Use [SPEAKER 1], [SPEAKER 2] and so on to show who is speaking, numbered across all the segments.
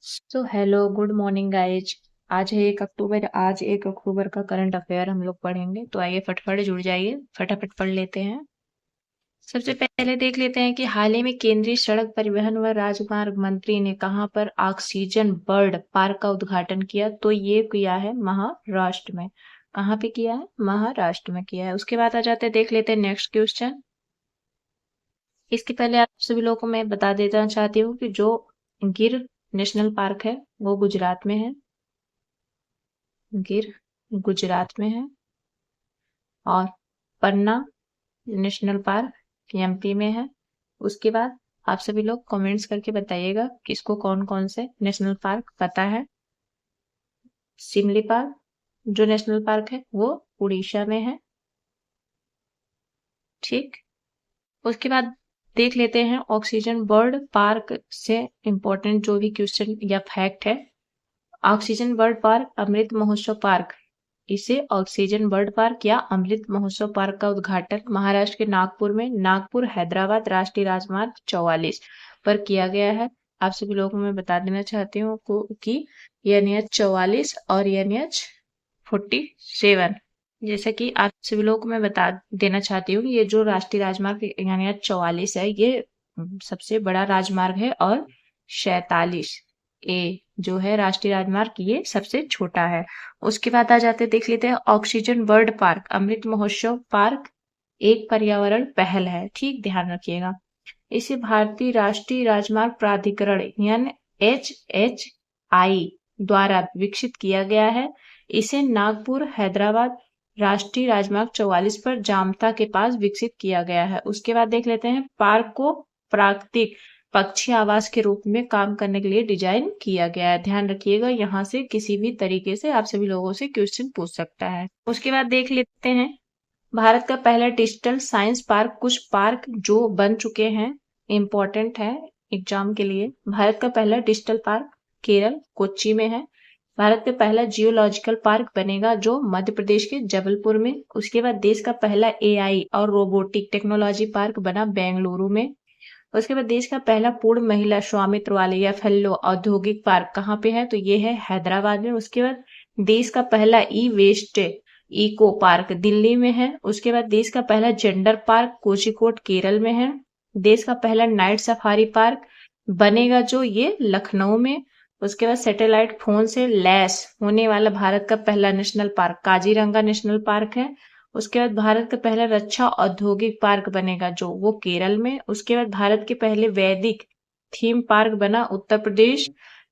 [SPEAKER 1] So hello good morning guys. आज है 1 अक्टूबर। आज 1 अक्टूबर का करंट अफेयर हम लोग पढ़ेंगे, तो आइए फटाफट जुड़ जाइए, फटाफट पढ़ लेते हैं। सबसे पहले देख लेते हैं कि हाल ही में केंद्रीय सड़क परिवहन व राजमार्ग मंत्री ने कहां पर ऑक्सीजन बर्ड पार्क का उद्घाटन किया। तो ये किया है महाराष्ट्र में। कहाँ पे किया है? महाराष्ट्र में किया है। उसके बाद आ जाते हैं, देख लेते हैं नेक्स्ट क्वेश्चन। इसके पहले आप सभी लोगों को मैं बता देना चाहती हूँ कि जो गिर नेशनल पार्क है वो गुजरात में है। गिर गुजरात में है। और पन्ना नेशनल पार्क एमपी में है। उसके बाद आप सभी लोग कमेंट्स करके बताइएगा किसको कौन कौन से नेशनल पार्क पता है। सिमलीपाल जो नेशनल पार्क है वो उड़ीसा में है। ठीक। उसके बाद देख लेते हैं ऑक्सीजन बर्ड पार्क से इंपॉर्टेंट जो भी क्वेश्चन या फैक्ट है। Oxygen bird park Amrit Mahotsav park, इसे ऑक्सीजन बर्ड पार्क या अमृत महोत्सव पार्क का उद्घाटन महाराष्ट्र के नागपुर में नागपुर हैदराबाद राष्ट्रीय राजमार्ग 44 पर किया गया है। आप सभी लोगों को मैं बता देना चाहती हूँ कि NH 44 और NH 47, जैसे कि आप सभी लोगों को मैं बता देना चाहती हूँ कि ये जो राष्ट्रीय राजमार्ग NH 44 है ये सबसे बड़ा राजमार्ग है, और 47A जो है राष्ट्रीय राजमार्ग ये सबसे छोटा है। उसके बाद आ जाते देख लेते हैं oxygen bird park Amrit Mahotsav park एक पर्यावरण पहल है। ठीक, ध्यान रखिएगा। इसे भारतीय राष्ट्रीय राजमार्ग प्राधिकरण यानी HHI द्वारा विकसित किया गया है। इसे नागपुर हैदराबाद राष्ट्रीय राजमार्ग 44 पर जामता के पास विकसित किया गया है। उसके बाद देख लेते हैं पार्क को प्राकृतिक पक्षी आवास के रूप में काम करने के लिए डिजाइन किया गया है। ध्यान रखिएगा, यहाँ से किसी भी तरीके से आप सभी लोगों से क्वेश्चन पूछ सकता है। उसके बाद देख लेते हैं भारत का पहला डिजिटल साइंस पार्क। कुछ पार्क जो बन चुके हैं इम्पोर्टेंट है एग्जाम के लिए। भारत का पहला डिजिटल पार्क केरल कोच्चि में है। भारत का पहला जियोलॉजिकल पार्क बनेगा जो मध्य प्रदेश के जबलपुर में। उसके बाद देश का पहला AI और रोबोटिक टेक्नोलॉजी पार्क बना बेंगलुरु में। उसके बाद देश का पहला पूर्ण महिला स्वामित्व वाले या फेलो औद्योगिक पार्क कहाँ पे है? तो ये है हैदराबाद में। उसके बाद देश का पहला ई वेस्ट इको पार्क दिल्ली में है। उसके बाद देश का पहला जेंडर पार्क कोझिकोड केरल में है। देश का पहला नाइट सफारी पार्क बनेगा जो ये लखनऊ में। उसके बाद सैटेलाइट फोन से लैस होने वाला भारत का पहला national park Kaziranga national park है। उसके बाद भारत का पहला रक्षा औद्योगिक पार्क बनेगा जो वो केरल में। उसके बाद भारत के पहले वैदिक थीम पार्क बना उत्तर प्रदेश,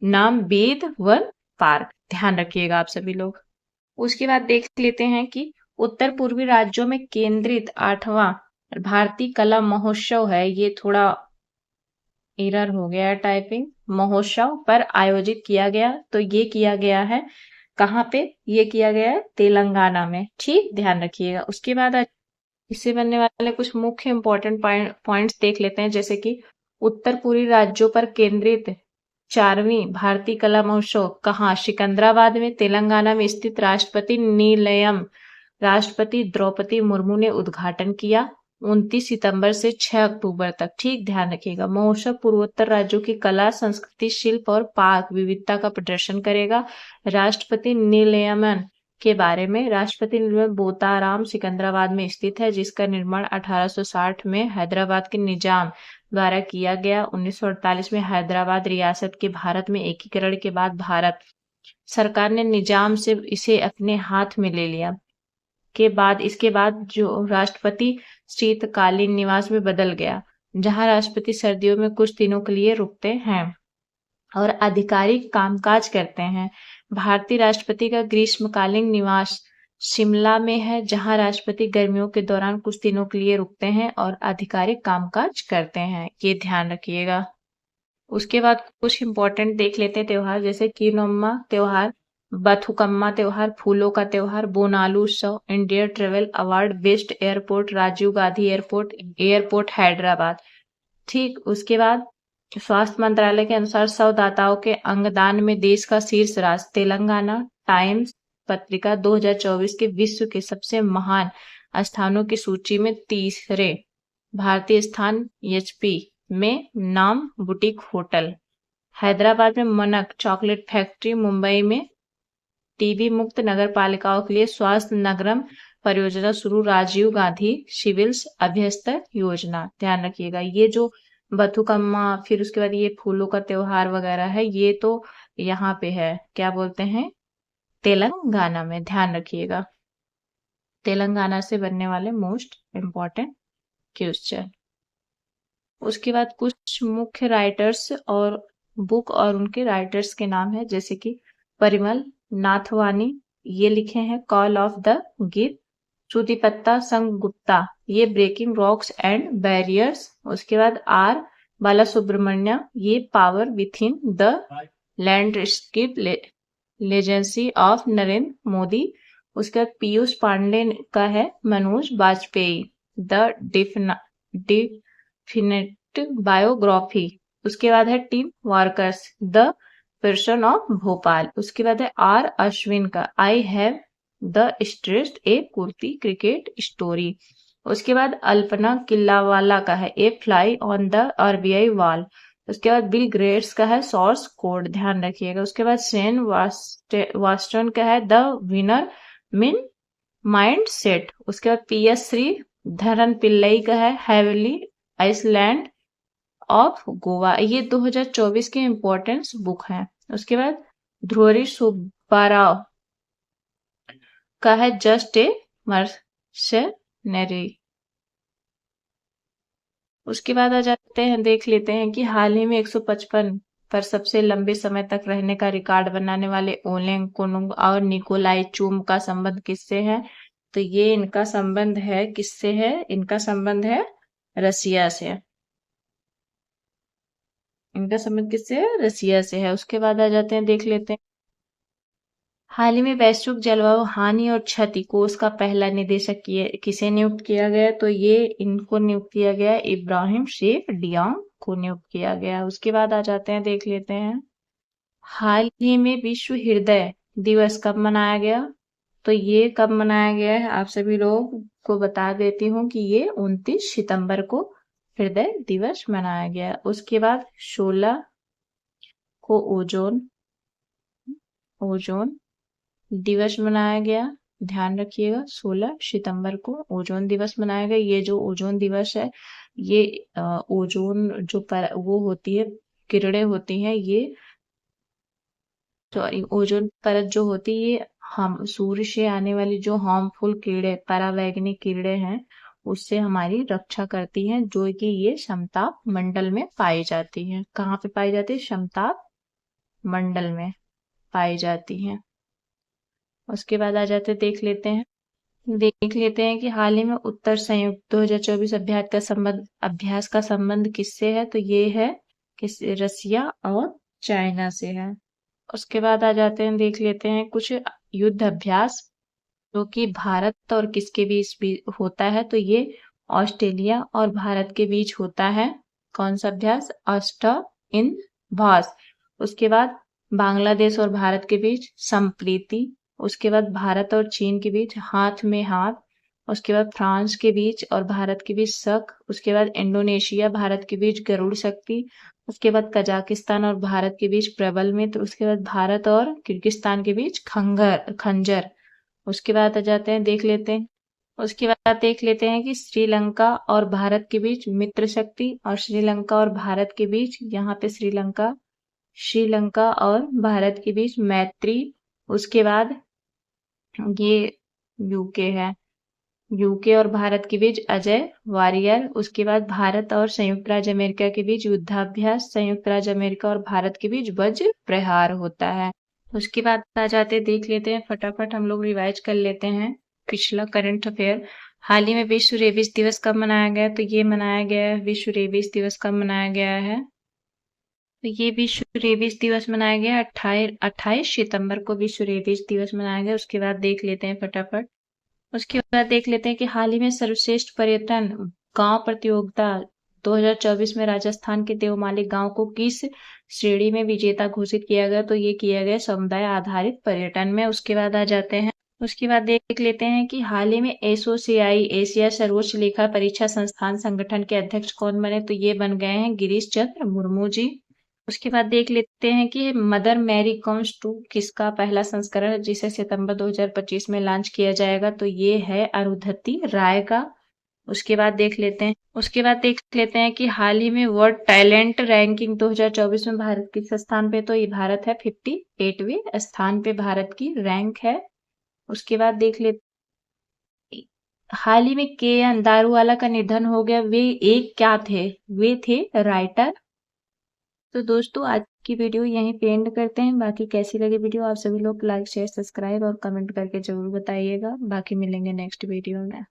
[SPEAKER 1] नाम वेद वन पार्क। ध्यान रखिएगा आप सभी लोग। उसके बाद देख लेते हैं कि उत्तर पूर्वी राज्यों में केंद्रित 8वां भारतीय कला महोत्सव है। ये थोड़ा एरर हो गया है टाइपिंग। महोत्सव पर आयोजित किया गया, तो ये किया गया है कहाँ पे? ये किया गया है तेलंगाना में। ठीक, ध्यान रखिएगा। उसके बाद इससे बनने वाले कुछ मुख्य इंपॉर्टेंट पॉइंट्स देख लेते हैं, जैसे कि उत्तर पूर्वी राज्यों पर केंद्रित 4वीं भारतीय कला महोत्सव कहाँ? सिकंदराबाद में तेलंगाना में स्थित राष्ट्रपति निलयम राष्ट्रपति द्रौपदी मुर्मू ने उद्घाटन किया 29 सितंबर से 6 अक्टूबर तक। ठीक, ध्यान रखिएगा। महोत्सव पूर्वोत्तर राज्यों की कला संस्कृति शिल्प और पाक विविधता का प्रदर्शन करेगा। राष्ट्रपति निलयमन के बारे में, राष्ट्रपति निलयम बोताराम सिकंदराबाद में स्थित है, जिसका निर्माण 1860 में हैदराबाद के निजाम द्वारा किया गया। 1948 में हैदराबाद रियासत के भारत में एकीकरण के बाद भारत सरकार ने निजाम से इसे अपने हाथ में ले लिया। इसके बाद जो राष्ट्रपति शीतकालीन निवास में बदल गया, जहां राष्ट्रपति सर्दियों में कुछ दिनों के लिए रुकते हैं और आधिकारिक कामकाज करते हैं। भारतीय राष्ट्रपति का ग्रीष्मकालीन निवास शिमला में है, जहां राष्ट्रपति गर्मियों के दौरान कुछ दिनों के लिए रुकते हैं और आधिकारिक कामकाज करते हैं। ये ध्यान रखिएगा। उसके बाद कुछ इंपॉर्टेंट देख लेते हैं त्योहार, जैसे कीनोम्मा त्योहार, बथुकम्मा त्योहार, फूलों का त्योहार, बोनालू उत्सव, India travel award, best airport Rajiv Gandhi airport, airport Hyderabad. ठीक, उसके बाद स्वास्थ्य मंत्रालय के अनुसार 100 दाताओं के अंगदान में देश का शीर्ष राज्य तेलंगाना। टाइम्स पत्रिका 2024 के विश्व के सबसे महान स्थानों की सूची में तीसरे भारतीय स्थान HP में नाम बुटीक होटल। हैदराबाद में मनक चॉकलेट फैक्ट्री, मुंबई में टीबी मुक्त नगर पालिकाओं के लिए स्वास्थ्य नगरम परियोजना शुरू, राजीव गांधी सिविल्स अभ्यस्त योजना। ध्यान रखिएगा, ये जो बथुकम्मा, फिर उसके बाद ये फूलों का त्योहार वगैरह है, ये तो यहाँ पे है, क्या बोलते हैं, तेलंगाना में। ध्यान रखिएगा, तेलंगाना से बनने वाले मोस्ट इम्पॉर्टेंट क्वेश्चन। उसके बाद कुछ मुख्य राइटर्स और बुक और उनके राइटर्स के नाम है, जैसे कि परिमल नाथवानी, ये लिखे हैं कॉल ऑफ द गिर। सुदीपत्ता संगुप्ता, ये ब्रेकिंग रॉक्स एंड बैरियर्स। उसके बाद आर बाला सुब्रमण्य, ये power within the landscape legacy of Narendra Modi. उसके बाद पीयूष पांडे का है Manoj Bajpayee, the definite biography. उसके बाद है team workers, the person of Bhopal. उसके बाद है आर अश्विन का I have the stressed a कुर्ती क्रिकेट स्टोरी। उसके बाद अल्पना किल्लावाला का है a fly on the RBI wall. उसके बाद बिल ग्रेट्स का है सोर्स कोड, ध्यान रखिएगा। उसके बाद सेन वास्टन का है द विनर मिन माइंड सेट। उसके बाद पीएस श्री धरन पिल्लई का है हेवली आइसलैंड ऑफ गोवा। ये 2024 के इम्पोर्टेंस बुक हैं। उसके बाद ध्रुवरी सुब्बाराव का है जस्ट ए मर्सनरी। उसके बाद आ जाते हैं, देख लेते हैं कि हाल ही में 155 पर सबसे लंबे समय तक रहने का रिकॉर्ड बनाने वाले ओलेंग कोनुंग और निकोलाई चूम का संबंध किससे है? तो ये इनका संबंध है, किससे है? इनका संबंध है रसिया से। इनका संबंध किससे है? रसिया से है। उसके बाद आ जाते हैं, देख लेते हैं, हाल ही में वैश्विक जलवायु हानि और क्षति कोष का पहला निदेशक किसे नियुक्त किया गया? तो ये इनको नियुक्त किया गया, इब्राहिम शेख डियांग को नियुक्त किया गया। उसके बाद आ जाते हैं, देख लेते हैं, हाल ही में विश्व हृदय दिवस कब मनाया गया? तो ये कब मनाया गया है, आप सभी लोग को बता देती हूँ कि ये 29 सितंबर को हृदय दिवस मनाया गया। उसके बाद 16 को ओजोन दिवस मनाया गया। ध्यान रखिएगा, 16 सितंबर को ओजोन दिवस मनाया गया। ये जो ओजोन दिवस है, ये ओजोन जो वो होती है, किरणें होती हैं, ये सॉरी ओजोन परत जो होती है, ये हम सूर्य से आने वाली जो हार्मफुल किरणें, परावैंगनिक किरणें हैं, उससे हमारी रक्षा करती हैं, जो कि ये समताप मंडल में पाई जाती हैं। कहाँ पे पाई जाती है? समताप मंडल में पाई जाती हैं। उसके बाद आ जाते, देख लेते हैं कि हाल ही में उत्तर संयुक्त 2024 अभ्यास का संबंध किससे है? तो ये है रसिया और चाइना से है। उसके बाद आ जाते हैं, देख लेते हैं कुछ युद्ध अभ्यास जो कि भारत और किसके बीच भी होता है? तो ये ऑस्ट्रेलिया और भारत के बीच होता है। कौन सा अभ्यास? इन भास। उसके बाद बांग्लादेश और भारत के बीच संप्रीति। उसके बाद भारत और चीन के बीच हाथ में हाथ। उसके बाद फ्रांस के बीच और भारत के बीच शक। उसके बाद इंडोनेशिया भारत के बीच गरुड़ शक्ति। उसके बाद कजाकिस्तान और भारत के बीच प्रबल मित्र। उसके बाद भारत और किर्गिस्तान के बीच खंजर। उसके बाद आ जाते हैं, देख लेते हैं, उसके बाद देख लेते हैं कि श्रीलंका और भारत के बीच मित्र शक्ति और श्रीलंका और भारत के बीच, यहाँ पे श्रीलंका और भारत के बीच मैत्री। उसके बाद ये यूके है, यूके और भारत के बीच अजय वारियर। उसके बाद भारत और संयुक्त राज्य अमेरिका के बीच युद्धाभ्यास। संयुक्त राज्य अमेरिका और भारत के बीच वज्र प्रहार होता है। उसके बाद आ जाते, देख लेते हैं, फटाफट हम लोग रिवाइज कर लेते हैं पिछला करंट अफेयर। हाल ही में विश्व रेबीज दिवस कब मनाया गया? तो ये मनाया गया है, विश्व रेबीज दिवस कब मनाया गया है? तो ये विश्व रेबीज दिवस मनाया गया 28 सितंबर को विश्व रेबीज दिवस मनाया गया। उसके बाद देख लेते हैं फटाफट, उसके बाद देख लेते हैं कि हाल ही में सर्वश्रेष्ठ पर्यटन गांव प्रतियोगिता 2024 में राजस्थान के देवमाली गांव को किस श्रेणी में विजेता घोषित किया गया? तो ये किया गया समुदाय आधारित पर्यटन में। उसके बाद आ जाते हैं, उसके बाद देख लेते हैं कि हाल ही में एसोसीआई एशिया सर्वोच्च लेखा परीक्षा संस्थान संगठन के अध्यक्ष कौन बने? तो ये बन गए हैं गिरीश चंद्र मुर्मू जी। उसके बाद देख लेते हैं कि मदर मैरी कम्स टू किसका पहला संस्करण है, जिसे सितंबर 2025 में लॉन्च किया जाएगा, तो ये है अरुंधति राय का। उसके बाद देख लेते हैं कि हाल ही में वर्ल्ड टैलेंट रैंकिंग 2024 में भारत किस स्थान पे, तो ये भारत है 58वें स्थान पे भारत की रैंक है। उसके बाद देख ले हाल ही में के एन दारूवाला का निधन हो गया, वे एक क्या थे, वे थे राइटर। तो दोस्तों आज की वीडियो यहीं पे एंड करते हैं। बाकी कैसी लगी वीडियो आप सभी लोग लाइक शेयर सब्सक्राइब और कमेंट करके जरूर बताइएगा। बाकी मिलेंगे नेक्स्ट वीडियो में।